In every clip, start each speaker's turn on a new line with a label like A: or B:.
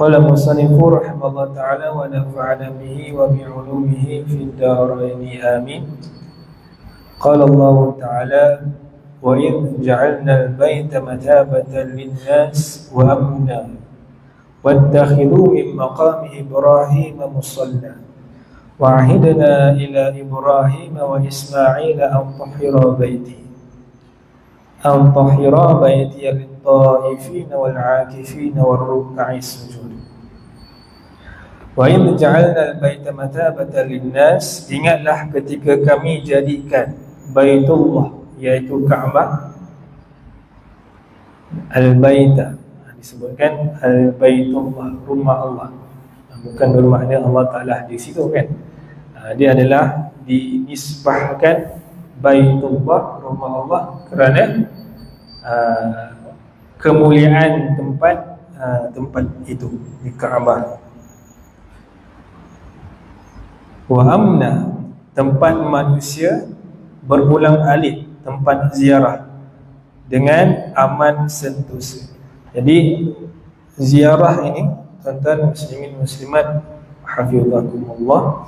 A: Qala musannifu rahimahullah ta'ala wa nafa'ana bihi wa bi'ulumihi fid daraini amin. Qala Allah ta'ala wa idh ja'alna al-bayta mathabatan lin-nas wa amna wattakhidhu min maqami Ibrahim musalla wa ahidna ila Ibrahim wa Ismail an tahhira baiti lit-ta'ifin wal-'akifin war-ruk'i sujud. Wa idh ja'alna al-baita mathabatan lin-nas, ingatlah ketika kami jadikan Baitullah, iaitu Kaabah, al-baita, disebutkan al-baitullah, rumah Allah, bukan bermakna Allah Ta'ala di situ kan. Dia adalah dinisbahkan Baitullah, rumah Allah, kerana kemuliaan tempat itu di Kaabah. Wa amna, tempat manusia berulang alik, tempat ziarah dengan aman sentosa. Jadi ziarah ini, tuan-tuan muslimin muslimat hafizakumullah,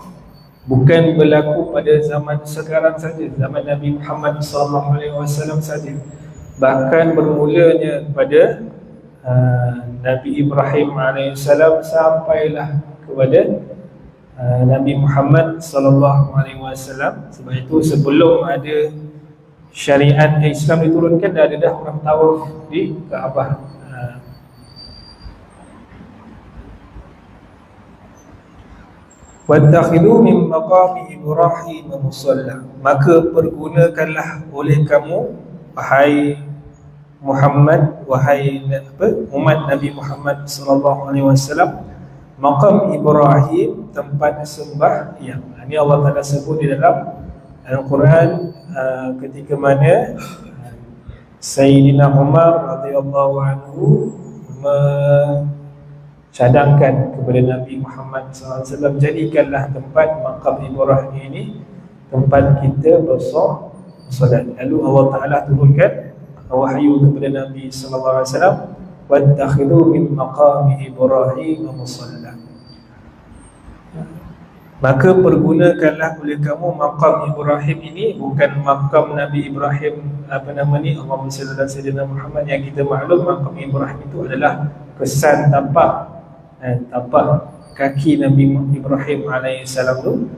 A: bukan berlaku pada zaman sekarang saja, zaman Nabi Muhammad SAW saja. Bahkan bermulanya pada Nabi Ibrahim AS sampailah kepada Nabi Muhammad SAW. Sebab itu sebelum ada syariat Islam diturunkan, dah ada orang tawaf di Kaabah. Wattakhidhu min maqami Ibrahim musalla, maka pergunakanlah oleh kamu, wahai Muhammad, wahai umat Nabi Muhammad SAW, maqam Ibrahim, tempat sembahyang. Ini Allah Ta'ala sebut di dalam Al-Quran ketika mana Sayyidina Umar radhiyallahu anhu cadangkan kepada Nabi Muhammad SAW, jadikanlah tempat maqam Ibrahim ini tempat kita bersolat. Lalu Allah Ta'ala turunkan wahyu kepada Nabi SAW, wattakhidhu min maqami Ibrahim musalla, maka pergunakanlah oleh kamu maqam Ibrahim ini, bukan maqam Nabi Ibrahim Allahumma salli ala sayyidina Muhammad, yang kita maklum maqam Ibrahim itu adalah kesan tapak kaki Nabi Ibrahim AS tu,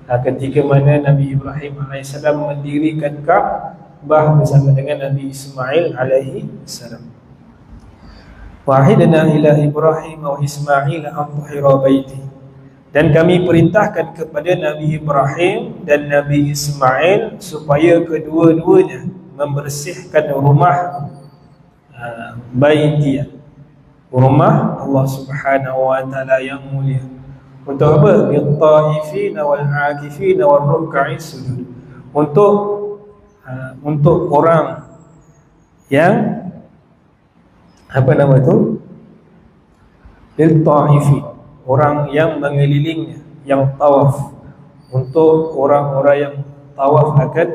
A: ketika mana Nabi Ibrahim AS mendirikan Ka'bah bersama dengan Nabi Ismail AS. Wahidna ila Ibrahim wa Ismail an tahhira baiti, dan kami perintahkan kepada Nabi Ibrahim dan Nabi Ismail supaya kedua-duanya membersihkan rumah baiti, rumah Allah Subhanahu wa Ta'ala yang mulia. Untuk apa? Lit-ta'ifin wal-'akifin war-ruk'i sujud, untuk orang yang lil-ta'ifin, orang yang mengelilingnya, yang tawaf, untuk orang-orang yang tawaf akan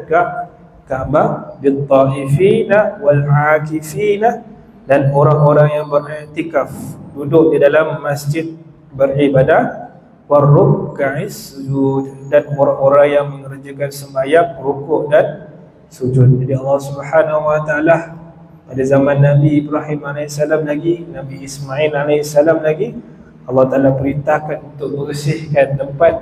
A: Ka'bah, lit-ta'ifina wal-'akifina, dan orang-orang yang beriktikaf, duduk di dalam masjid beribadah, war-ruk'i sujud, dan orang-orang yang mengerjakan sembahyang, rukuk dan sujud. Jadi Allah Subhanahu wa Ta'ala pada zaman Nabi Ibrahim AS lagi, Nabi Ismail AS lagi, Allah Ta'ala perintahkan untuk membersihkan tempat,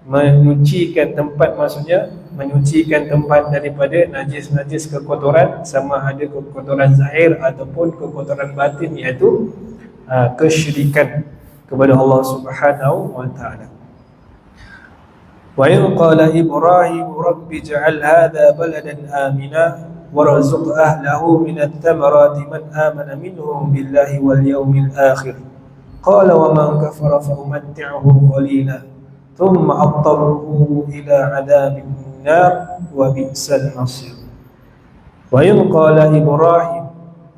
A: menyucikan tempat, maksudnya menyucikan tempat daripada najis-najis, kekotoran, sama ada kekotoran zahir ataupun kekotoran batin, iaitu kesyirikan kepada Allah Subhanahu wa Ta'ala. Wa idh qala Ibrahim rabbi ij'al hadha baladan amina warzuq ahlahu minat thamarati man amana minhum billahi wal yawmil akhir qala wa man kafara fa umatti'uhu qalila thumma adtarruhu ila adabin nar wa bi'sal masir. Wa idh qala Ibrahim,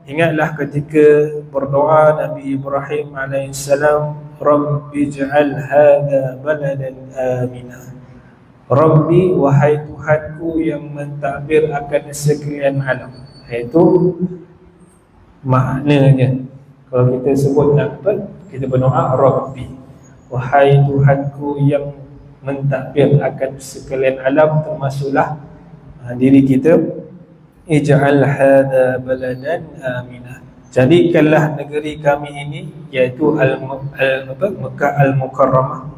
A: ingatlah ketika berdoa Nabi Ibrahim alaihissalam, rabbi ij'al hadha baladan amina, Rabbi, wahai Tuhanku yang mentadbir akan sekalian alam. Itu maknanya, kalau kita sebut apa, kita berdoa Rabbi, wahai Tuhanku yang mentadbir akan sekalian alam, termasuklah diri kita. Ij'al hadha baladan aminah, jadikanlah negeri kami ini, iaitu Mekah Al-Mukarramah.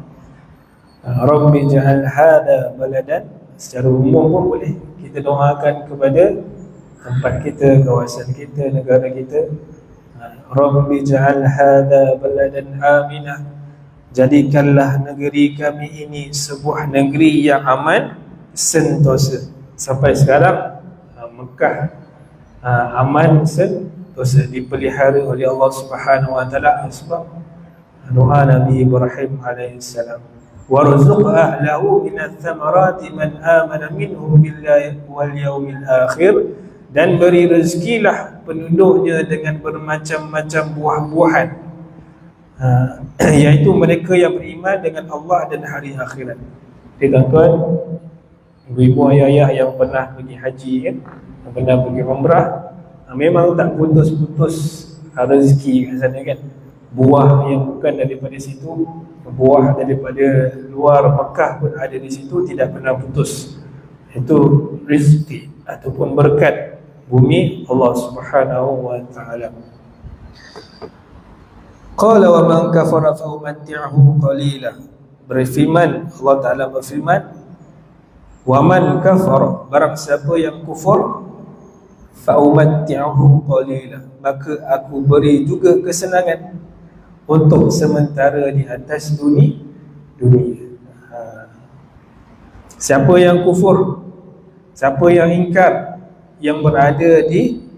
A: Rabbi ij'al hadha baladan, secara umum pun boleh kita doakan kepada tempat kita, kawasan kita, negara kita. Rabbi ij'al hadha baladan aminah, jadikanlah negeri kami ini sebuah negeri yang aman, sentosa. Sampai sekarang Mekah aman, sentosa, dipelihara oleh Allah Subhanahu wa taala sebab doa Nabi Ibrahim alaihissalam. Warzuq ahlahu minats thamarati man amana minhum billahi wal yawmil akhir, dan beri rezekilah penduduknya dengan bermacam-macam buah-buahan, iaitu mereka yang beriman dengan Allah dan hari akhirat. Tuan-tuan, ibu-ibu, ayah-ayah yang pernah pergi haji kan, yang pernah pergi umrah, memang tak putus-putus rezeki kat sana kan. Buah yang bukan daripada situ, buah daripada luar Mekah pun ada di situ, tidak pernah putus. Itu rezeki ataupun berkat bumi Allah Subhanahu wa taala. Qala wa man kafara fa umatti'uhu qalila. Berfirman Allah Taala, berfirman, wa man kafara, barang siapa yang kufur, fa umatti'uhu qalila, maka aku beri juga kesenangan untuk sementara di atas dunia. Siapa yang kufur, siapa yang ingkar, yang berada di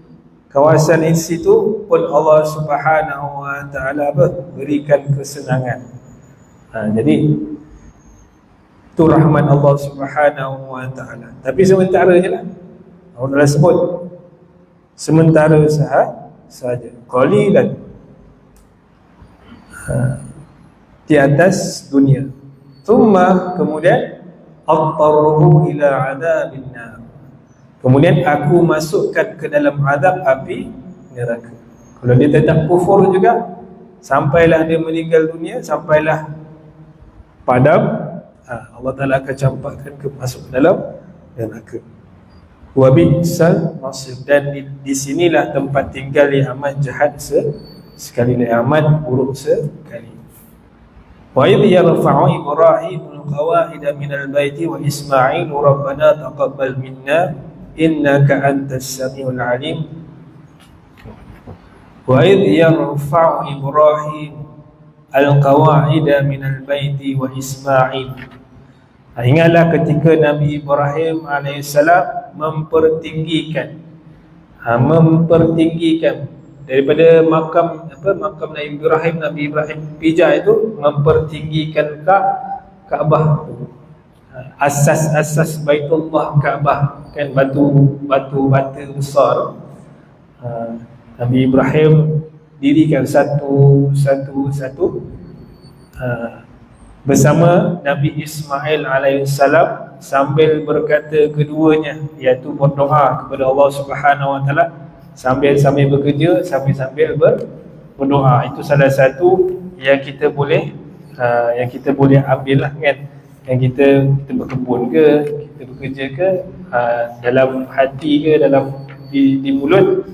A: kawasan itu pun Allah Subhanahu wa taala berikan kesenangan. Jadi itu rahmat Allah Subhanahu wa taala. Tapi sementara je lah. Allah dah sebut sementara sahaja. Qalilan, di atas dunia. Thumma, kemudian attarruhu ila adabin nar, kemudian aku masukkan ke dalam azab api neraka. Kalau dia tetap kufur juga, sampailah dia meninggal dunia, sampailah padam, Allah Ta'ala akan campakkan ke masuk dalam neraka. Wa bi'sal masir, dan di sinilah tempat tinggal yang amat jahat sekali, yang amat buruk sekali. Wa idh yarfa'u Ibrahim al-qawaida minal baiti wa Ismail rabbana taqabbal minna innaka antas samiul alim. Wa idh yarfa'u Ibrahim al-qawaida minal baiti wa Ismail. Ingatlah ketika Nabi Ibrahim alaihissalam mempertinggikan daripada makam Nabi Ibrahim pijak itu, mempertinggikan Kaabah, asas Baitullah Kaabah kan, batu bata besar. Nabi Ibrahim dirikan satu bersama Nabi Ismail alaihissalam, sambil berkata keduanya, iaitu berdoa kepada Allah Subhanahu wa taala, sambil bekerja, sambil berdoa. Itu salah satu yang kita boleh ambil lah kan. Yang kita berkebun ke, kita bekerja ke, dalam hati ke, dalam di mulut,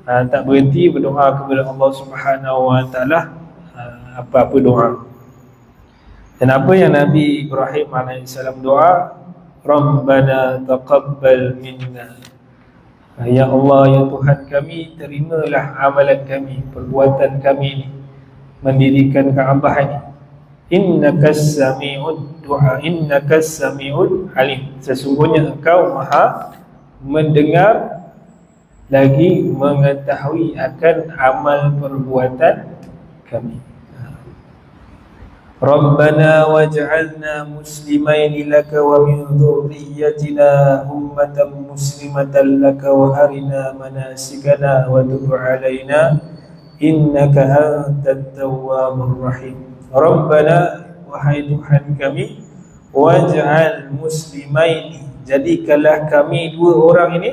A: tak berhenti berdoa kepada Allah Subhanahu wa taala, apa-apa doa. Dan apa yang Nabi Ibrahim alaihissalam doa, Rabbana taqabbal minna, ya Allah, ya Tuhan kami, terimalah amalan kami, perbuatan kami ini, mendirikan Kaabah ini. Innakas sami'ud du'a, innakas sami'ul alim, sesungguhnya Engkau Maha mendengar lagi mengetahui akan amal perbuatan kami. Rabbana waj'alna muslimaini laka wa min dhurriyyatina ummatan muslimatan laka wa arina manasikana wa tub 'alaina innaka antat tawwabur rahim. Rabbana, wahai Tuhan kami, waj'al muslimaini, jadikanlah kami dua orang ini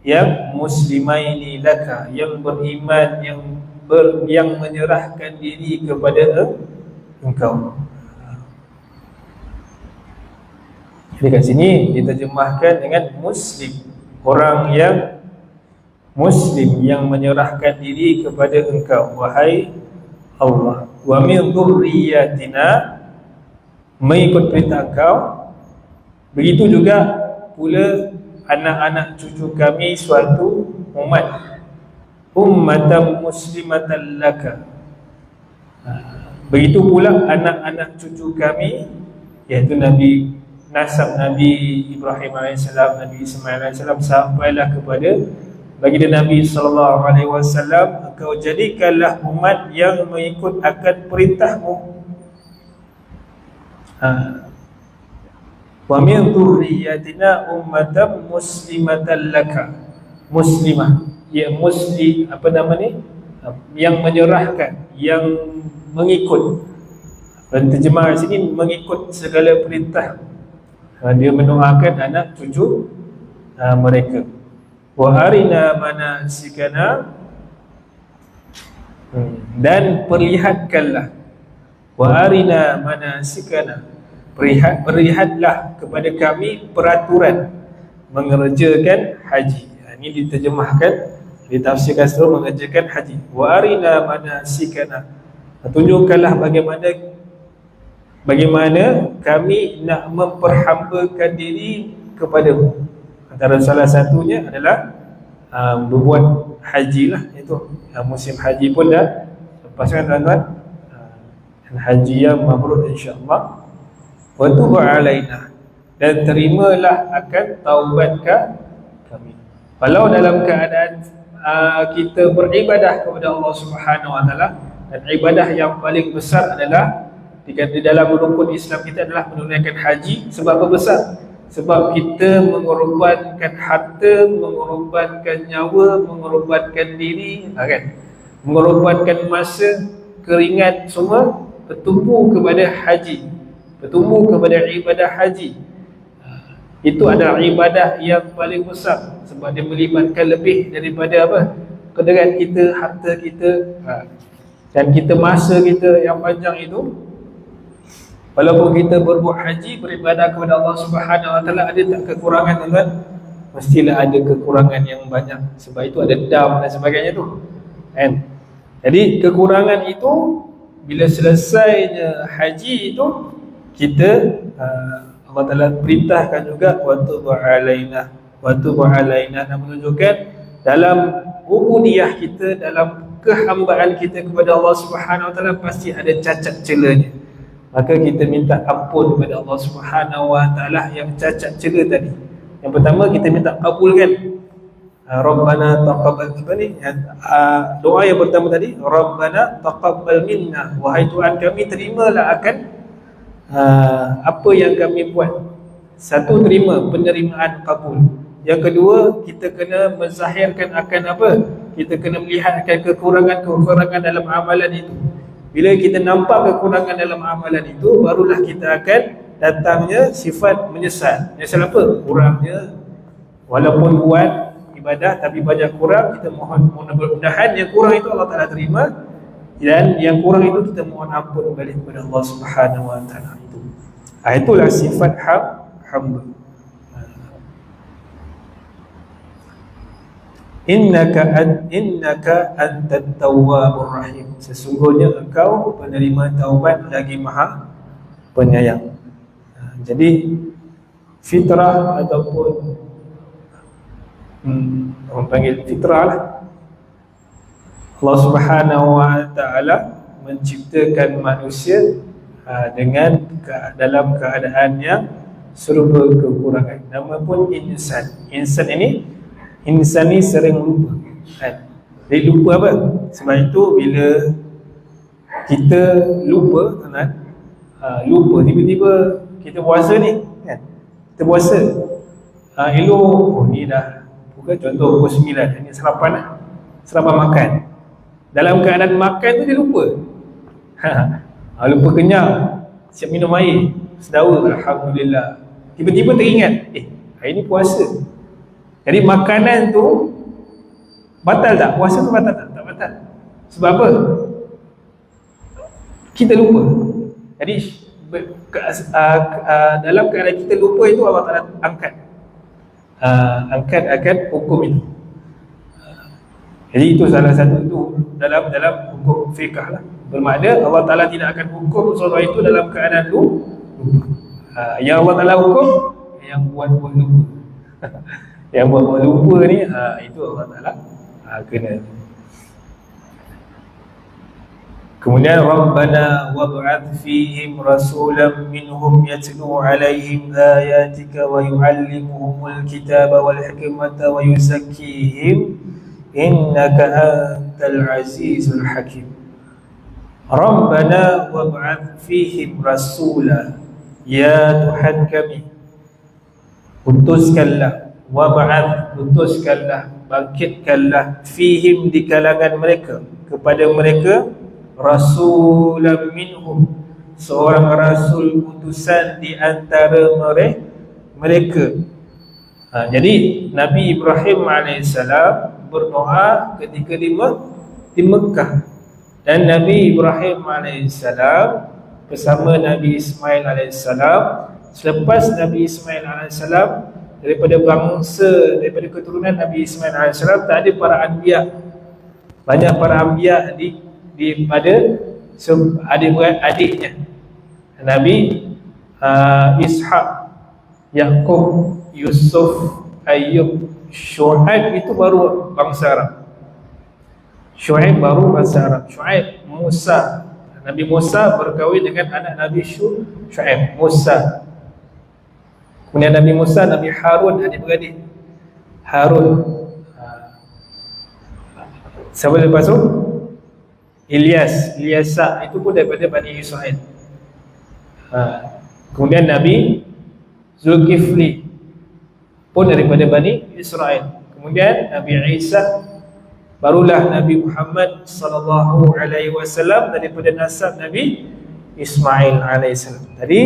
A: yang muslimaini laka, yang beriman, yang yang menyerahkan diri kepada engkau. Jadi kat sini diterjemahkan dengan muslim, orang yang muslim yang menyerahkan diri kepada engkau, wahai Allah. Wa min dzurriyyatina, mengikut perintah engkau. Begitu juga pula anak-anak cucu kami suatu umat, ummatan muslimatan laka. Begitu pula anak-anak cucu kami, iaitu Nabi nasab Nabi Ibrahim AS, Nabi Ismail AS, sampailah kepada baginda Nabi SAW, engkau jadikanlah umat yang mengikut akan perintahmu. Wa min dzurriyyatina ummatan muslimatan laka. Muslimah, ya muslim, apa nama ni? Yang menyerahkan, yang mengikut. Dan terjemah di sini mengikut segala perintah. Dia mendoakan anak cucu mereka. Wa arina manasikana, dan perlihatkanlah. Wa arina manasikana, perlihatlah kepada kami peraturan mengerjakan haji. Ini diterjemahkan, ditafsirkan seluruh mengerjakan haji. Wa arina manasikana, tunjukkanlah bagaimana kami nak memperhambakan diri kepadamu. Antara salah satunya adalah berbuat haji lah. Itu musim haji pun dah lepaskan tuan-tuan. Haji yang mabrur insya-Allah. Wa tub alaina, dan terimalah akan taubat kami. Kalau dalam keadaan kita beribadah kepada Allah Subhanahu Wa Taala, dan ibadah yang paling besar adalah di dalam rukun Islam kita adalah menunaikan haji. Sebab apa besar? Sebab kita mengorbankan harta, mengorbankan nyawa, mengorbankan diri, kan? Mengorbankan masa, keringat, semua bertumpu kepada haji, bertumpu kepada ibadah haji. Itu adalah ibadah yang paling besar, sebab dia melibatkan lebih daripada apa? Kederat kita, harta kita, dan kita masa kita yang panjang itu. Walaupun kita berbuat haji, beribadah kepada Allah Subhanahu Wa Taala, ada tak kekurangan tuan-tuan? Mestilah ada kekurangan yang banyak. Sebab itu ada dam dan sebagainya tu, kan? Jadi kekurangan itu, bila selesainya haji itu, kita Allah Taala perintahkan juga wa tub alaina, wa tub alaina, dan menunjukkan dalam ubudiyah kita, dalam kehambaan kita kepada Allah Subhanahu Wa Taala pasti ada cacat celanya. Maka kita minta ampun kepada Allah Subhanahu Wa Taala yang cacat cela tadi. Yang pertama kita minta kabulkan. Rabbana taqabbal doa yang pertama tadi, Rabbana taqabbal minna, wahai Tuhan kami, terimalah akan apa yang kami buat. Satu, terima, penerimaan kabul. Yang kedua, kita kena menzahirkan akan apa? Kita kena melihat akan kekurangan-kekurangan dalam amalan itu. Bila kita nampak kekurangan dalam amalan itu, barulah kita akan datangnya sifat menyesal. Menyesal apa? Kurangnya, walaupun buat ibadah tapi banyak kurang, kita mohon mudah-mudahan yang kurang itu Allah Ta'ala terima, dan yang kurang itu kita mohon ampun balik kepada Allah Subhanahu Wa Ta'ala. Itulah sifat hamba. Innaka antat tawwabur rahim, sesungguhnya engkau penerima taubat lagi maha penyayang. Jadi fitrah ataupun orang panggil fitrah lah, Allah Subhanahu Wa Ta'ala menciptakan manusia dengan dalam keadaan yang serba kekurangan. Nama pun insan. Insan ni sering lupa, kan? Dia lupa apa? Sebab itu bila kita lupa, lupa tiba-tiba kita puasa ni, kan? Kita puasa, elok, ni dah bukan, contoh pukul 9, ni sarapan lah, sarapan makan. Dalam keadaan makan tu dia lupa, lupa kenyang, siap minum air, sedawa, alhamdulillah. Tiba-tiba teringat, hari ni puasa. Jadi makanan tu batal tak? Puasa tu batal tak? Tak batal. Sebab apa? Kita lupa. Jadi dalam keadaan kita lupa itu, Allah Ta'ala angkat akan hukum itu. Jadi itu salah satu itu dalam hukum fiqh lah. Bermakna Allah Ta'ala tidak akan hukum sesuatu itu dalam keadaan lupa. Yang Allah Ta'ala hukum, yang buat lupa. Yang buat lupa ni, itu Allah Ta'ala kena. Kemudian Rabbana wab'ath fihim rasulan minhum yatlu 'alaihim ayatika wa yu'allimuhumul kitaba wal hikmata wa yuzakkihim innaka antal azizul hakim. Rabbana wab'ath fihim rasula, ya Tuhan kami, utuskanlah, utuskanlah, bangkitkanlah, fihim di kalangan mereka, kepada mereka, rasulan minhum, seorang rasul utusan di antara mereka. Jadi Nabi Ibrahim AS berdoa ketika di Mekah, dan Nabi Ibrahim AS bersama Nabi Ismail AS. Selepas Nabi Ismail AS daripada keturunan Nabi Ismail AS, tak ada para anbiya. Banyak para anbiya pada adik-beradiknya, Nabi Ishaq, Yaqub, Yusuf, Ayyub, Syuaib, itu baru bangsa Arab. Syuaib baru bangsa Arab. Syuaib, Musa, Nabi Musa berkahwin dengan anak Nabi Syuaib, Musa. Kemudian Nabi Musa, Nabi Harun, adik-beradik. Harun. Siapa lepas tu? Ilyasa, itu pun daripada Bani Israel. Kemudian Nabi Zulkifli pun daripada Bani Israel. Kemudian Nabi Isa, barulah Nabi Muhammad sallallahu alaihi wasallam daripada nasab Nabi Ismail alaihi salam. Jadi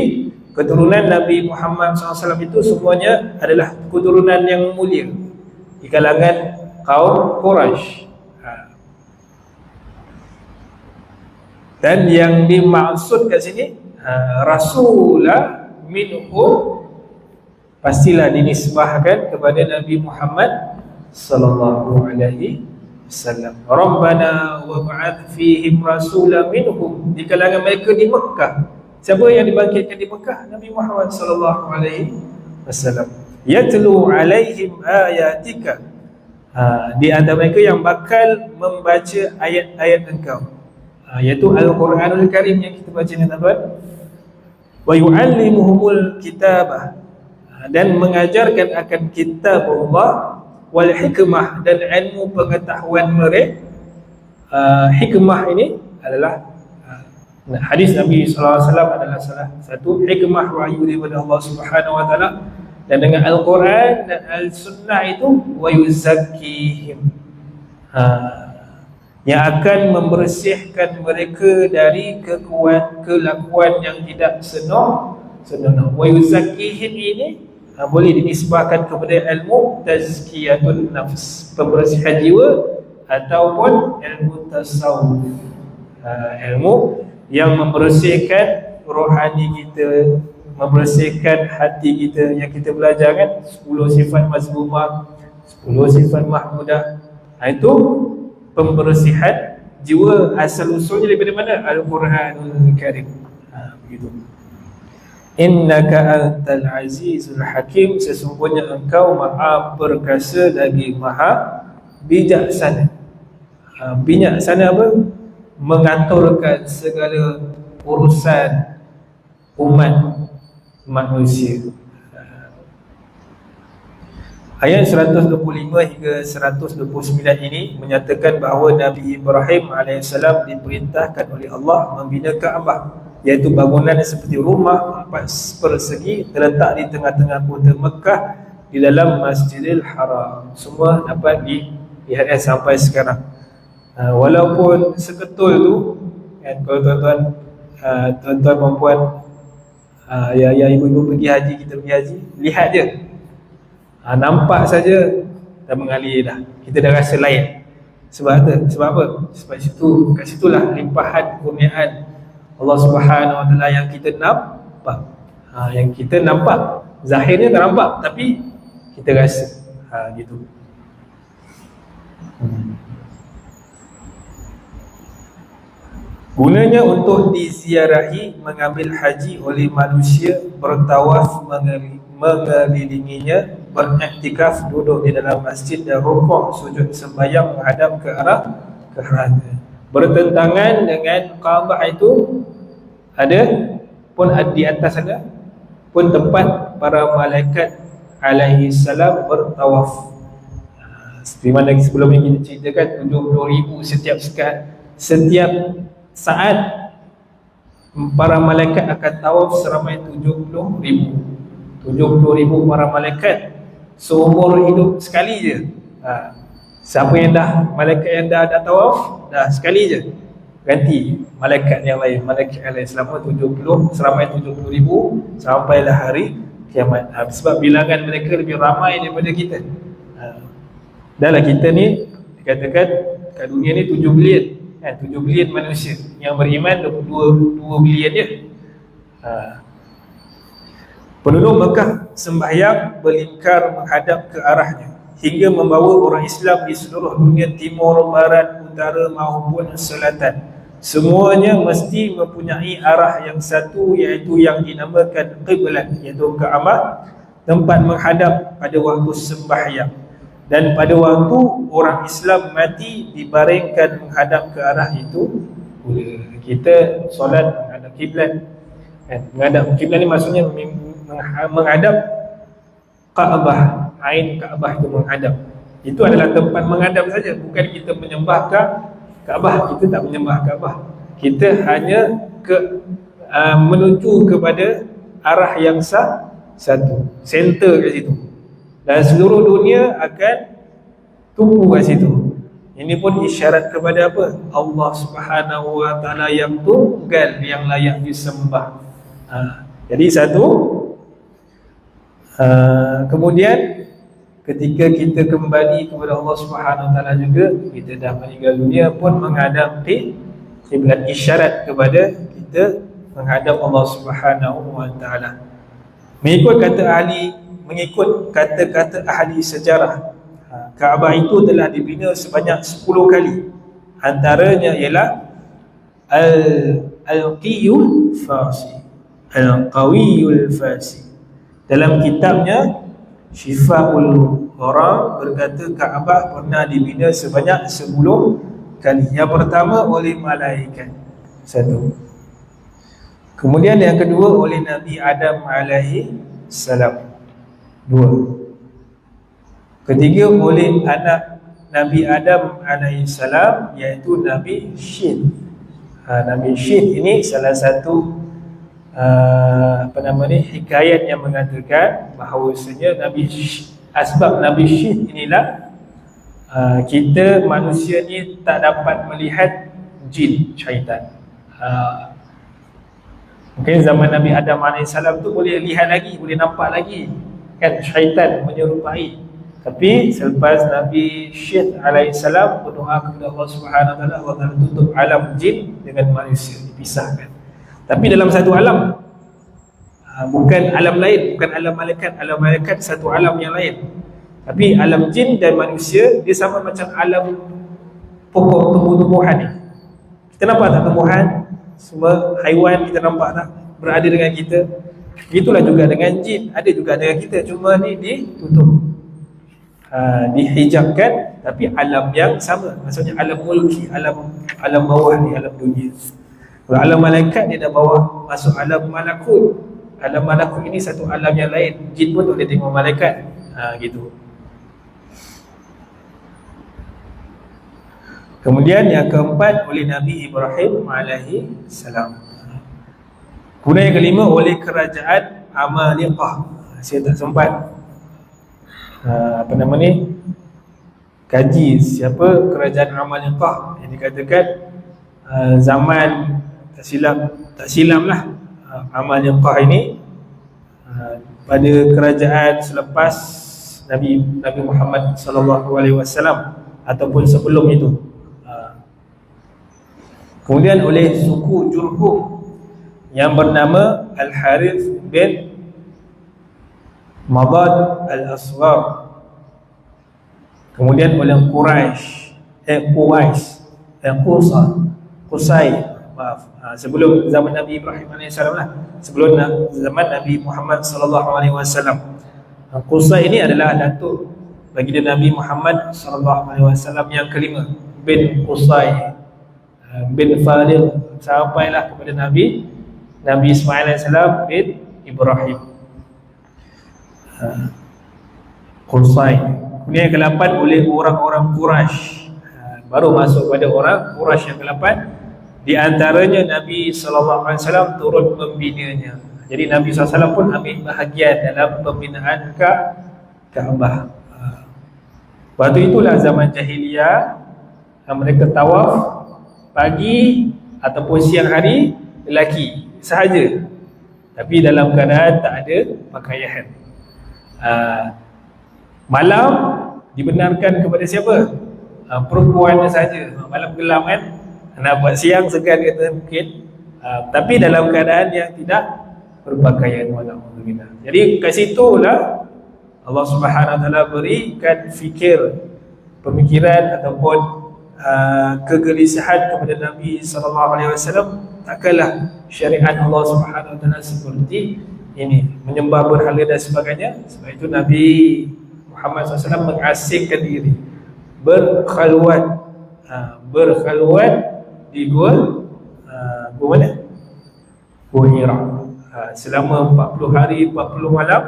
A: keturunan Nabi Muhammad SAW itu semuanya adalah keturunan yang mulia di kalangan kaum Quraisy. Dan yang dimaksud kat sini, rasulah minhum, pastilah dinisbahkan kepada Nabi Muhammad sallallahu alaihi wasallam. Rabbana wab'ath fihim rasulan minhum, di kalangan mereka di Mekah. Siapa yang dibangkitkan di Mekah? Nabi Muhammad sallallahu alaihi wasallam. Yatlu 'alaihim ayatika, di antara mereka yang bakal membaca ayat-ayat engkau, iaitu Al-Quranul Karim yang kita baca ni, tuan-tuan. Wa yu'allimuhumul kitabah, dan mengajarkan akan kitab Allah, wal hikmah, dan ilmu pengetahuan mereka. Hikmah ini adalah hadis Nabi SAW adalah salah satu hikmah wahyu daripada Allah Subhanahu Wa Taala. Dan dengan Al-Quran dan Al-Sunnah itu, wa yuzakkihim, yang akan membersihkan mereka dari kelakuan yang tidak senonoh. Wa yuzakkihim ini boleh dinisbahkan kepada ilmu tazkiyatun nafs, pembersihan jiwa, ataupun ilmu tasawuf, ilmu yang membersihkan rohani kita, membersihkan hati kita. Yang kita belajar kan 10 sifat mazmumah, 10 sifat mahmudah. Itu pembersihan jiwa, asal usulnya daripada mana? Al-Quranul Karim. Begitu. Innaka antal azizul hakim, sesungguhnya engkau maha perkasa lagi maha bijaksana. Bijaksana apa? Mengaturkan segala urusan umat manusia. Ayat 125 hingga 129 ini menyatakan bahawa Nabi Ibrahim AS diperintahkan oleh Allah membina Kaabah, iaitu bangunan seperti rumah 4 persegi terletak di tengah-tengah kota Mekah di dalam Masjidil Haram. Semua dapat dilihat sampai sekarang. Walaupun seketul tu kan, kalau tuan-tuan perempuan, ya ibu-ibu pergi haji, kita pergi haji, lihat je, nampak saja dah mengalir dah, kita dah rasa lain. Sebab apa? Sebab kat situlah limpahan kurniaan Allah Subhanahu Wa Taala yang kita nampak. Yang kita nampak, zahirnya tak nampak, tapi kita rasa. Gitu. Gunanya untuk diziarahi, mengambil haji oleh manusia, bertawaf mengelilinginya, beriktikaf, duduk di dalam masjid dan rukuk, sujud sembahyang menghadap ke arah kehadrat. Bertentangan dengan Kaabah itu ada di atas ada pun tempat para malaikat alaihi salam bertawaf. Seperti mana sebelum ini kita ceritakan, 70,000 setiap saat para malaikat akan tawaf seramai 70,000 para malaikat seumur hidup sekali je. Siapa yang malaikat yang dah tawaf, dah sekali je ganti malaikat yang lain. Malaikat yang lain seramai 70,000 sampailah hari kiamat. Sebab bilangan mereka lebih ramai daripada kita. Dahlah kita ni dikatakan kat dunia ni 7 bilion. 7 bilion manusia, yang beriman 2 bilion je. Penduduk Mekah sembahyang berlingkar menghadap ke arahnya, hingga membawa orang Islam di seluruh dunia timur, barat, utara maupun selatan. Semuanya mesti mempunyai arah yang satu, iaitu yang dinamakan qiblat, iaitu Kaabah, tempat menghadap pada waktu sembahyang. Dan pada waktu orang Islam mati, dibaringkan menghadap ke arah itu. Kita solat menghadap kiblat. Menghadap kiblat ni maksudnya menghadap Kaabah. Ain Kaabah itu menghadap. Itu adalah tempat menghadap saja, bukan kita menyembah Kaabah. Kita tak menyembah Kaabah. Kita hanya menuju kepada arah yang satu, center kat situ. Dan seluruh dunia akan tumpu kat situ. Ini pun isyarat kepada apa? Allah Subhanahu Wa Taala yang tunggal, yang layak disembah. Jadi satu. Kemudian ketika kita kembali kepada Allah Subhanahu Wa Taala juga, kita dah meninggal dunia pun menghadap kiblat, isyarat kepada kita menghadap Allah Subhanahu Wa Taala. Mengikut kata-kata ahli sejarah, Kaabah itu telah dibina sebanyak 10 kali. Antaranya ialah Al-Qawiyul Fasi. Dalam kitabnya Shifaul Gharam berkata Kaabah pernah dibina sebanyak 10 kali. Yang pertama oleh malaikat, satu. Kemudian yang kedua oleh Nabi Adam alaihi salam, 2. Ketiga oleh anak Nabi Adam alaihi salam, iaitu Nabi Syith. Nabi Syith ini salah satu hikayat yang mengatakan bahawasanya asbab Nabi Syith inilah kita manusia ni tak dapat melihat jin, syaitan. Mungkin zaman Nabi Adam AS tu boleh lihat lagi, boleh nampak lagi kan syaitan menyerupai. Tapi selepas Nabi Syith AS berdoa kepada Allah Subhanahu Wa Taala, Allah Taala tutup alam jin dengan manusia, dipisahkan. Tapi dalam satu alam, bukan alam lain, bukan alam malaikat satu alam yang lain. Tapi alam jin dan manusia dia sama macam alam pokok tumbuh-tumbuhan ni. Kita nampak tak tumbuhan? Semua haiwan kita nampak tak berada dengan kita? Itulah juga dengan jin, ada juga dengan kita, cuma ni ditutup, dihijabkan, tapi alam yang sama. Maksudnya alam mulki, alam bawah ni, alam dunia. Kalau alam malaikat dia dah bawah masuk alam malakut. Alam malakut ini satu alam yang lain. Jin pun tak boleh tengok malaikat. Gitu. Kemudian yang keempat oleh Nabi Ibrahim alaihi salam. Kemudian yang kelima oleh kerajaan Amalekah. Saya tak sempat kaji siapa kerajaan Amalekah. Yang dikatakan zaman tak silap lah, Amalekah ini pada kerajaan selepas Nabi Muhammad sallallahu alaihi wasallam. ataupun sebelum itu. Kemudian oleh suku Jurhum yang bernama Al-Harith bin Madad Al-Asghar. Kemudian oleh Qusay, maaf, sebelum zaman Nabi Ibrahim AS lah, sebelum zaman Nabi Muhammad SAW. Qusay ini adalah datuk baginda Nabi Muhammad SAW yang kelima, bin Qusay bin Falil, sampailah kepada Nabi Ismail AS bin Ibrahim. Qusay. Kemudian yang ke-8 oleh orang-orang Quraisy. Baru masuk pada orang Quraisy yang ke-8. Di antaranya Nabi SAW turut membinanya. Jadi Nabi SAW pun ambil bahagian dalam pembinaan Kaabah. Waktu itulah zaman jahiliyah, mereka tawaf pagi ataupun siang hari lelaki sahaja, tapi dalam keadaan tak ada pakaian. Malam dibenarkan kepada siapa? Perempuan saja. Malam gelap kan, nak buat siang segan kata mungkin, tapi dalam keadaan yang tidak berpakaian. Jadi kat situlah Allah Subhanahu Wa Taala berikan pemikiran ataupun kegelisahan kepada Nabi SAW. Takkanlah syariat Allah Subhanahu Wa Taala seperti ini, menyembah berhala dan sebagainya. Sebab itu Nabi Muhammad SAW mengasingkan diri, berkhalwat di gua mana? Gua Hira. Selama 40 hari 40 malam.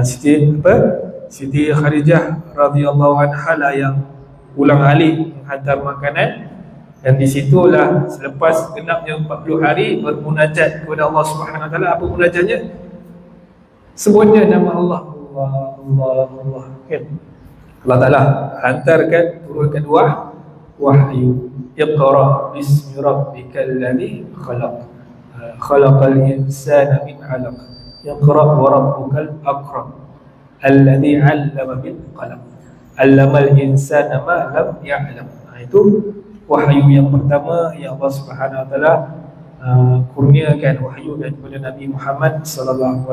A: Siti Khadijah radhiyallahu anha lah yang ulang alik menghantar makanan, dan di situlah selepas genapnya 40 hari bermunajat kepada Allah Subhanahu Wa Taala. Apa munajatnya? Sebutnya nama Allah, Allah. Allah Taala hantarkan, turunkan wahyu. Iqra bismi rabbikal ladzi khalaq, khalaqal insana min 'alaq, iqra wa rabbukal akram, alladzi 'allama bil qalam, 'allamal insana ma lam ya'lam. Itu wahyu yang pertama yang Allah Subhanahu Wa Taala kurniakan, wahyu kepada Nabi Muhammad SAW.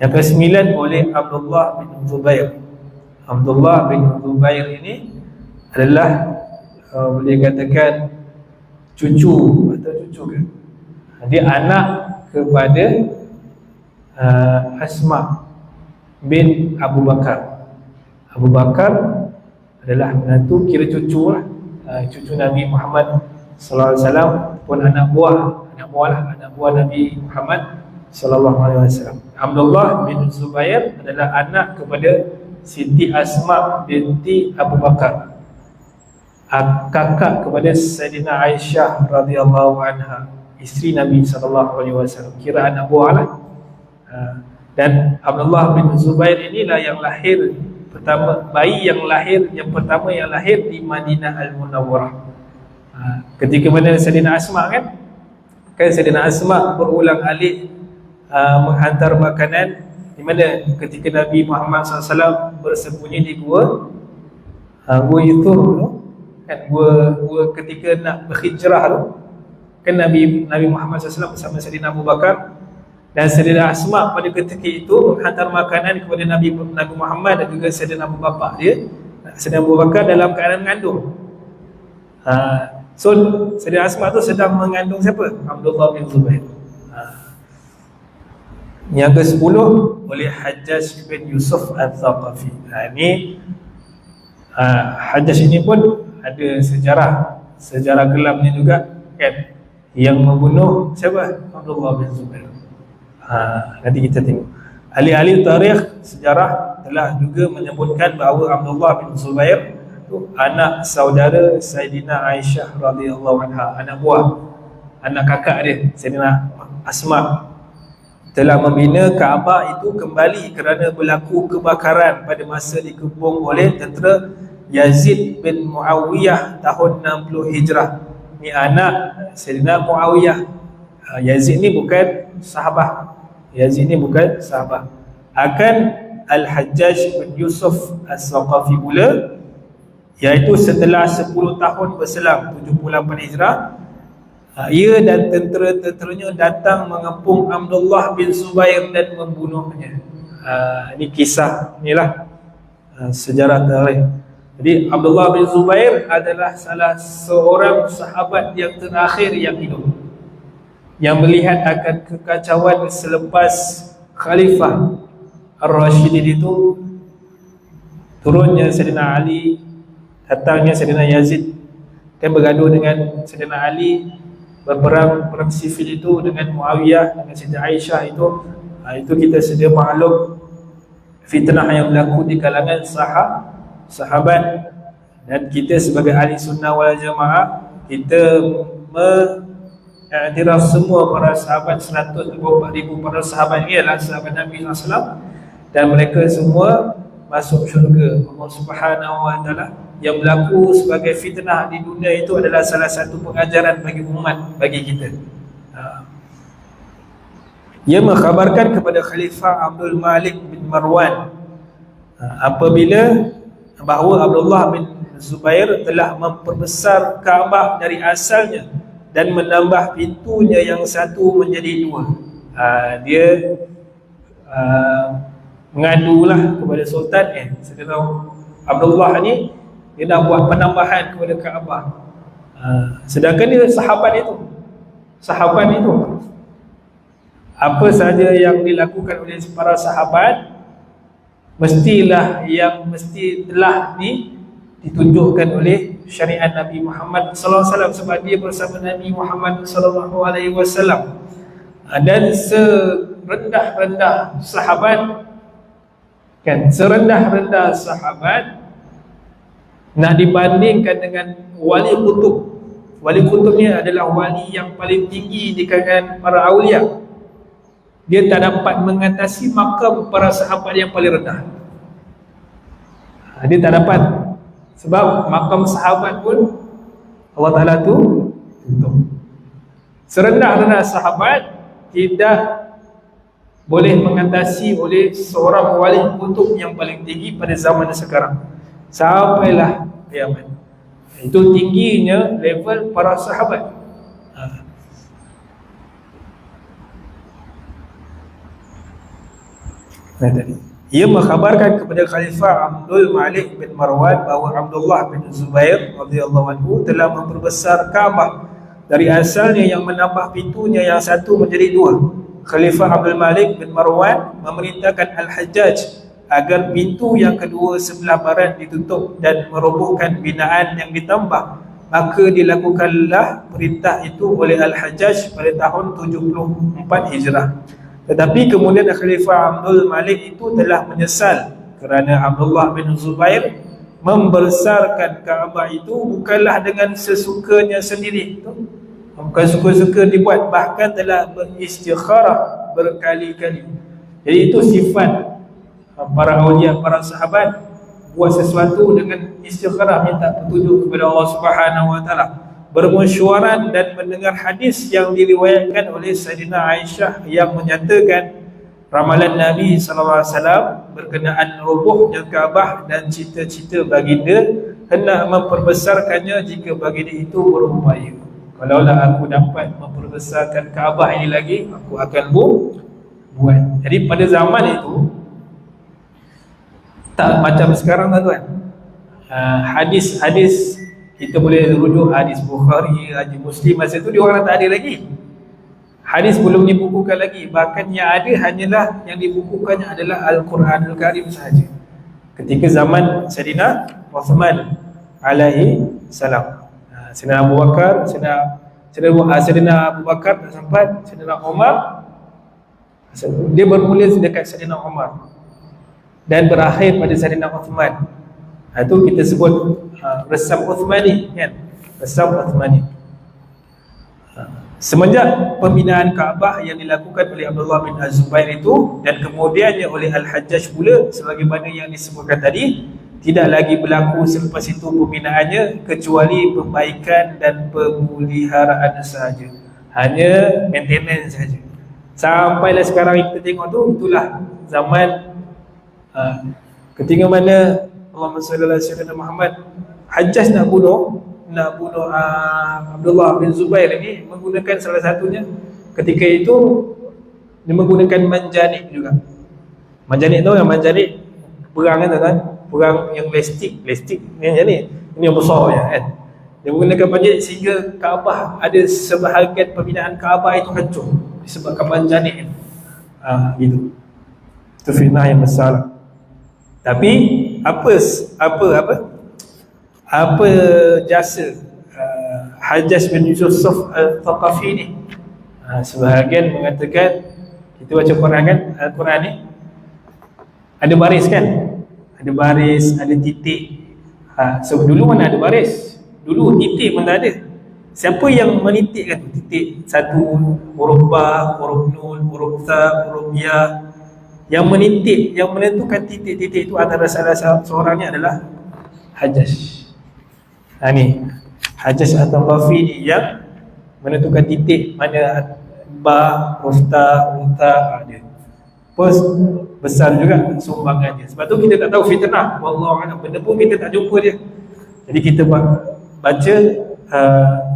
A: Yang ke-9 oleh Abdullah bin Zubair. Abdullah bin Zubair ini adalah boleh katakan cucu kan? Dia anak kepada Asma bin Abu Bakar. Abu Bakar adalah menantu, kira cucu lah, cucu Nabi Muhammad SAW, pun anak buah Nabi Muhammad SAW. Abdullah bin Zubair adalah anak kepada Siti Asma binti Abu Bakar, kakak kepada Sayyidina Aisyah radhiyallahu anha, isteri Nabi SAW. Kira anak buah lah. Dan Abdullah bin Zubair inilah yang lahir pertama, bayi yang pertama yang lahir di Madinah Al-Munawwarah. Ketika mana Sayyidina Asma kan Sayyidina Asma berulang alik menghantar makanan, di mana ketika Nabi Muhammad SAW bersembunyi di gua Yuthur tu kan, gua ketika nak berhijrah tu kan, Nabi Muhammad SAW bersama Sayyidina Abu Bakar dan Sayyidina Asma pada ketika itu menghantar makanan kepada Nabi Muhammad dan juga Sayyidina Abu Bakar. Sayyidina Abu Bakar dalam keadaan mengandung. So Sayyidina Asma tu sedang mengandung siapa? Abdullah bin Zubair. Yang ke-10 oleh Hajjaj bin Yusuf Al-Thaqafi. Hajjaj ini pun ada sejarah gelapnya juga kan, yang membunuh siapa? Abdullah bin Zubair. Nanti kita tengok. Ahli-ahli tarikh sejarah telah juga menyebutkan bahawa Abdullah bin Zubair itu anak saudara Sayyidina Aisyah radhiyallahu anha, anak buah, anak kakak dia Sayyidina Asma. Telah membina Kaabah itu kembali kerana berlaku kebakaran pada masa dikepung oleh tentera Yazid bin Muawiyah tahun 60 Hijrah. Ni anak Sayyidina Muawiyah. Yazid ni bukan sahabat. Akan Al-Hajjaj bin Yusuf Al-Thaqafi pula iaitu setelah 10 tahun berselang 78 Hijrah, ia dan tentera-tenteranya datang mengepung Abdullah bin Zubair dan membunuhnya. Ini kisah, inilah sejarah tarikh. Jadi Abdullah bin Zubair adalah salah seorang sahabat yang terakhir yang hidup, yang melihat akan kekacauan selepas Khalifah Ar-Rashidin itu turunnya Sayyidina Ali, datangnya Sayyidina Yazid dan bergaduh dengan Sayyidina Ali, berperang perang sivil itu dengan Muawiyah, dengan Sayyidina Aisyah itu kita sedia maklum fitnah yang berlaku di kalangan sahabat. Dan kita sebagai ahli sunnah wal jamaah, kita mengiktiraf semua para sahabat, 124,000 para sahabat ini adalah sahabat Nabi SAW, dan mereka semua masuk syurga Allah Subhanahu wa taala. Yang berlaku sebagai fitnah di dunia itu adalah salah satu pengajaran bagi umat, bagi kita. Ia mengkhabarkan kepada Khalifah Abdul Malik bin Marwan apabila bahawa Abdullah bin Zubair telah memperbesar Kaabah dari asalnya dan menambah pintunya yang satu menjadi 2. Dia mengadulah kepada Sultan Sayyidina Abdullah ni, dia nak buat penambahan kepada Kaabah. Sedangkan dia sahabat itu. Apa sahaja yang dilakukan oleh para sahabat mestilah yang mesti telah ditunjukkan oleh syariat Nabi Muhammad sallallahu alaihi wasallam, sebab dia bersama Nabi Muhammad sallallahu alaihi wasallam. Dan serendah-rendah sahabat nak dibandingkan dengan wali kutub. Wali kutub ni adalah wali yang paling tinggi di kalangan para awliya. Dia tak dapat mengatasi makam para sahabat yang paling rendah. Dia tak dapat, sebab makam sahabat pun Allah Ta'ala tu tutup. Serendah-rendah sahabat tidak boleh mengatasi oleh seorang wali kutub yang paling tinggi pada zaman sekarang, sampailah kiamat. Itu tingginya level para sahabat. Ia mengkhabarkan kepada Khalifah Abdul Malik bin Marwan bahawa Abdullah bin Zubair radhiyallahu anhu telah memperbesar Kaabah dari asalnya yang menambah pintunya yang satu menjadi 2. Khalifah Abdul Malik bin Marwan memerintahkan Al-Hajjaj agar pintu yang kedua sebelah barat ditutup dan merobohkan binaan yang ditambah. Maka dilakukanlah perintah itu oleh Al-Hajjaj pada tahun 74 Hijrah. Tetapi kemudian Khalifah Abdul Malik itu telah menyesal kerana Abdullah bin Zubair membesarkan Kaabah itu bukanlah dengan sesukanya sendiri, bukan suka-suka dibuat, bahkan telah beristikharah berkali-kali. Jadi itu sifat para awliya, para sahabat, buat sesuatu dengan istikharah, minta petunjuk kepada Allah Subhanahu wa taala, bermesyuarat dan mendengar hadis yang diriwayatkan oleh Sayyidina Aisyah yang menyatakan ramalan Nabi sallallahu alaihi wasallam berkenaan robohnya Kaabah dan cita-cita baginda hendak memperbesarkannya jika baginda itu berupaya. Kalaulah aku dapat memperbesarkan Kaabah ini lagi, aku akan buat. Jadi pada zaman itu tak macam sekarang tuan. Hadis-hadis kita boleh rujuk hadis Bukhari, hadis Muslim, masa itu dia orang tak ada lagi. Hadis belum dibukukan lagi. Bahkan yang ada hanyalah yang dibukukannya adalah Al-Quranul Karim sahaja. Ketika zaman Sayyidina Uthman alaihi salam, Sayyidina Abu Bakar, Sayyidina Abu Bakar tak sempat, Sayyidina Umar, dia bermula dekat Sayyidina Umar dan berakhir pada Sayyidina Uthman. Itu kita sebut Resam Uthmani, kan? Resam Uthmani. Semenjak pembinaan Kaabah yang dilakukan oleh Abdullah bin Az-Zubair itu dan kemudiannya oleh Al-Hajjaj pula sebagaimana yang disebutkan tadi, tidak lagi berlaku selepas itu pembinaannya kecuali perbaikan dan pemeliharaan sahaja. Hanya maintenance saja. Sampailah sekarang kita tengok tu, itulah zaman ketika mana Allahumma salli ala sayyidina Muhammad, Hajjaj nak bunuh Abdullah bin Zubair ini menggunakan salah satunya ketika itu dia menggunakan manjanik juga. Manjanik tahu yang manjanik perang kan, perang yang plastik ni yang besar ya kan. Dia menggunakan manjanik sehingga Kaabah ada sebahagian pembinaan Kaabah itu hancur disebabkan manjanik. Gitu. Itu fitnah yang besar. Tapi apa jasa Hajjaj bin Yusuf Al-Thaqafi ni? Sebahagian mengatakan, kita baca Quran kan, Al-Quran ni ada baris kan, ada baris, ada titik. So dulu mana ada baris? Dulu titik mana ada. Siapa yang menitikkan titik? Satu huruf ba, huruf nun, huruf ta, huruf ya. Yang menitik, yang menentukan titik-titik itu antara salah seorangnya adalah Hajjaj. Ni Hajjaj Al-Thaqafi ni yang menentukan titik mana ba, rufta, unta ada. Pos besar juga sumbangannya. Sebab tu kita tak tahu fitnah. Wallahualam, benda pun kita tak jumpa dia. Jadi kita baca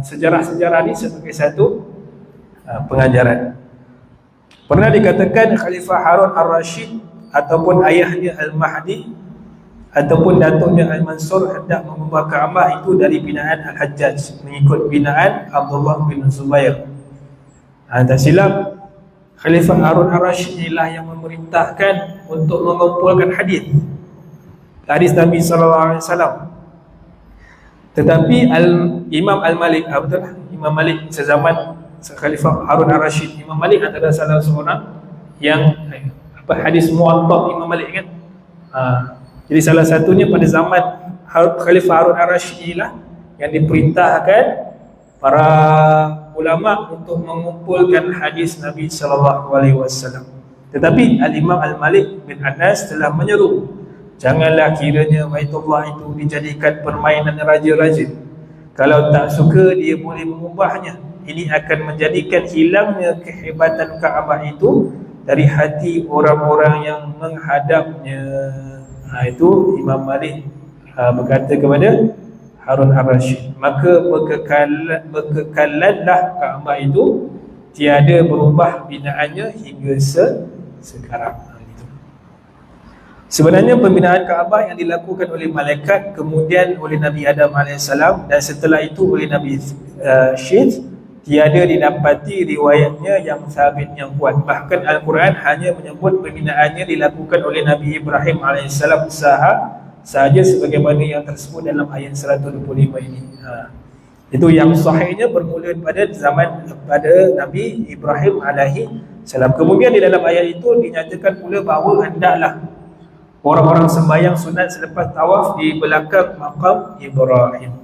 A: sejarah-sejarah ni sebagai satu pengajaran. Pernah dikatakan Khalifah Harun Ar-Rashid ataupun ayahnya Al-Mahdi ataupun datuknya Al-Mansur hendak mengubah Kaabah itu dari binaan Al-Hajjaj mengikut binaan Abdullah bin Zubair. Tak silap, Khalifah Harun Ar-Rashid inilah yang memerintahkan untuk mengumpulkan hadis Nabi SAW. Tetapi Imam Al-Malik, betul lah, Imam Malik sezaman Khalifah Harun Ar-Rashid, Imam Malik adalah salah seorang yang hadis Muwatta Imam Malik kan. Jadi salah satunya pada zaman Khalifah Harun Ar-Rashid inilah yang diperintahkan para ulama untuk mengumpulkan hadis Nabi SAW. Tetapi Al-Imam Al-Malik bin Anas telah menyeru, janganlah kiranya Baitullah itu dijadikan permainan raja-raja. Kalau tak suka dia boleh mengubahnya. Ini akan menjadikan hilangnya kehebatan Kaabah itu dari hati orang-orang yang menghadapnya. Itu Imam Malik berkata kepada Harun Ar-Rashid, maka berkekallah Kaabah itu tiada berubah binaannya hingga sekarang. Sebenarnya pembinaan Kaabah yang dilakukan oleh malaikat, kemudian oleh Nabi Adam AS, dan setelah itu oleh Nabi Syed, tiada didapati riwayatnya yang sabit, yang kuat. Bahkan Al-Quran hanya menyebut pembinaannya dilakukan oleh Nabi Ibrahim AS sahaja sebagaimana yang tersebut dalam ayat 125 ini. Itu yang sahihnya bermula pada Nabi Ibrahim AS. Kemudian di dalam ayat itu dinyatakan pula bahawa hendaklah orang-orang sembahyang sunat selepas tawaf di belakang makam Ibrahim.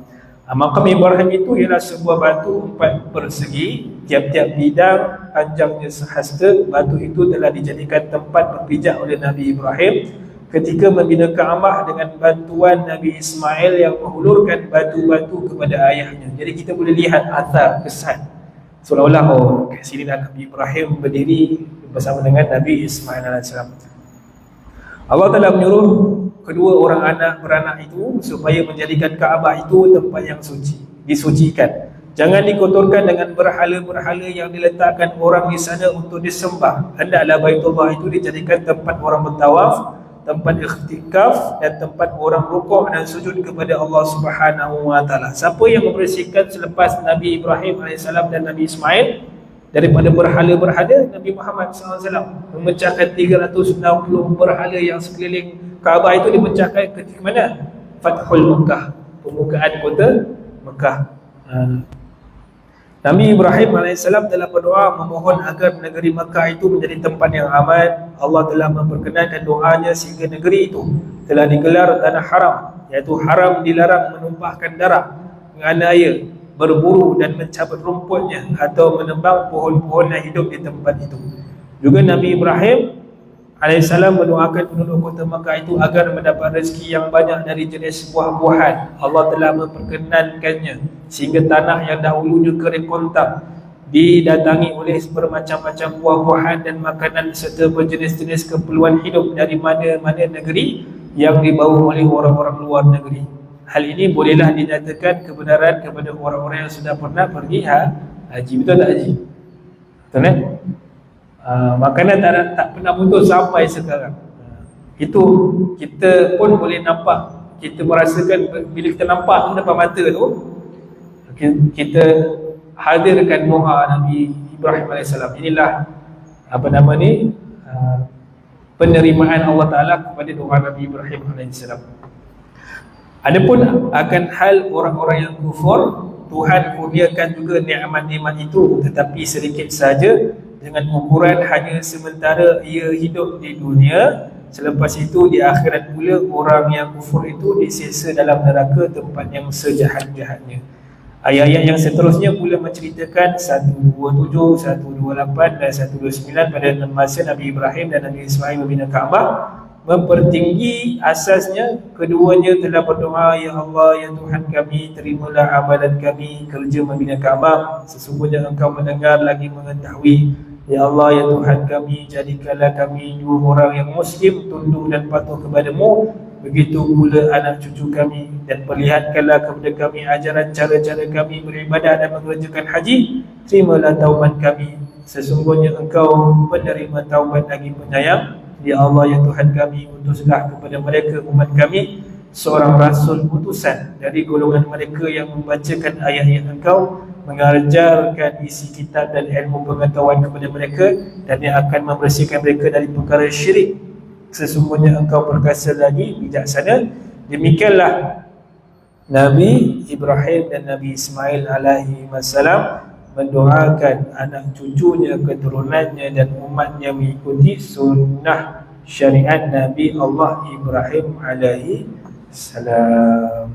A: Makam Ibrahim itu ialah sebuah batu 4 persegi, tiap-tiap bidang panjangnya sehasta. Batu itu telah dijadikan tempat berpijak oleh Nabi Ibrahim ketika membina Kaabah dengan bantuan Nabi Ismail yang menghulurkan batu-batu kepada ayahnya. Jadi kita boleh lihat athar, kesan seolah-olah kat sini Nabi Ibrahim berdiri bersama dengan Nabi Ismail AS. Allah telah menyuruh kedua orang anak beranak itu supaya menjadikan Kaabah itu tempat yang suci, disucikan. Jangan dikotorkan dengan berhala-berhala yang diletakkan orang di sana untuk disembah. Hendaklah Baitullah itu dijadikan tempat orang bertawaf, tempat ikhtikaf, dan tempat orang rukuk dan sujud kepada Allah Subhanahu wa taala. Siapa yang membersihkan selepas Nabi Ibrahim AS dan Nabi Ismail daripada berhala-berhala, Nabi Muhammad SAW memecahkan 360 berhala yang sekeliling Kaabah itu dipecahkan ketika mana? Fathul Mekah, pembukaan kota Mekah. Nabi Ibrahim AS telah berdoa memohon agar negeri Mekah itu menjadi tempat yang aman. Allah telah memperkenankan doanya sehingga negeri itu telah digelar tanah haram, iaitu haram dilarang menumpahkan darah, menganiaya, berburu dan mencabut rumputnya atau menebang pohon-pohon yang hidup di tempat itu. Juga Nabi Ibrahim AS mendoakan penduduk kota Makkah itu agar mendapat rezeki yang banyak dari jenis buah-buahan. Allah telah memperkenankannya sehingga tanah yang dahulunya kering kontak didatangi oleh bermacam-macam buah-buahan dan makanan serta berjenis-jenis keperluan hidup dari mana-mana negeri yang dibawa oleh orang-orang luar negeri. hal ini bolehlah dinyatakan kebenaran kepada orang-orang yang sudah pernah pergi haji. Betul tak haji? Betul kan? Makanan tak pernah putus sampai sekarang. Itu kita pun boleh nampak, kita merasakan bila kita nampak depan mata tu, kita hadirkan doa Nabi Ibrahim AS. Inilah penerimaan Allah Ta'ala kepada doa Nabi Ibrahim AS. Adapun akan hal orang-orang yang kufur, Tuhan kurniakan juga nikmat-nikmat itu, tetapi sedikit saja, dengan ukuran hanya sementara ia hidup di dunia. Selepas itu di akhirat pula orang yang kufur itu disiksa dalam neraka, tempat yang sejahat-jahatnya. Ayat-ayat yang seterusnya pula menceritakan 127, 128 dan 129 pada masa Nabi Ibrahim dan Nabi Ismail membina Kaabah, mempertinggi asasnya. Keduanya telah berdoa, ya Allah, ya Tuhan kami, terimalah amalan kami kerja membina Kaabah. Sesungguhnya Engkau mendengar lagi mengetahui. Ya Allah, ya Tuhan kami, jadikanlah kami dua orang yang muslim, tunduk dan patuh kepadamu. Begitu pula anak cucu kami, dan perlihatkanlah kepada kami ajaran cara-cara kami beribadah dan mengerjakan haji. Terimalah taubat kami, sesungguhnya Engkau penerima taubat lagi penyayang. Ya Allah, ya Tuhan kami, utuslah kepada mereka umat kami seorang rasul utusan dari golongan mereka yang membacakan ayat-ayat Engkau, mengajarkan isi kitab dan ilmu pengetahuan kepada mereka, dan yang akan membersihkan mereka dari perkara syirik. Sesungguhnya Engkau perkasa lagi bijaksana. Demikianlah Nabi Ibrahim dan Nabi Ismail alaihi wassalam mendoakan anak cucunya, keturunannya dan umatnya mengikuti sunnah syariat Nabi Allah Ibrahim alaihi salam.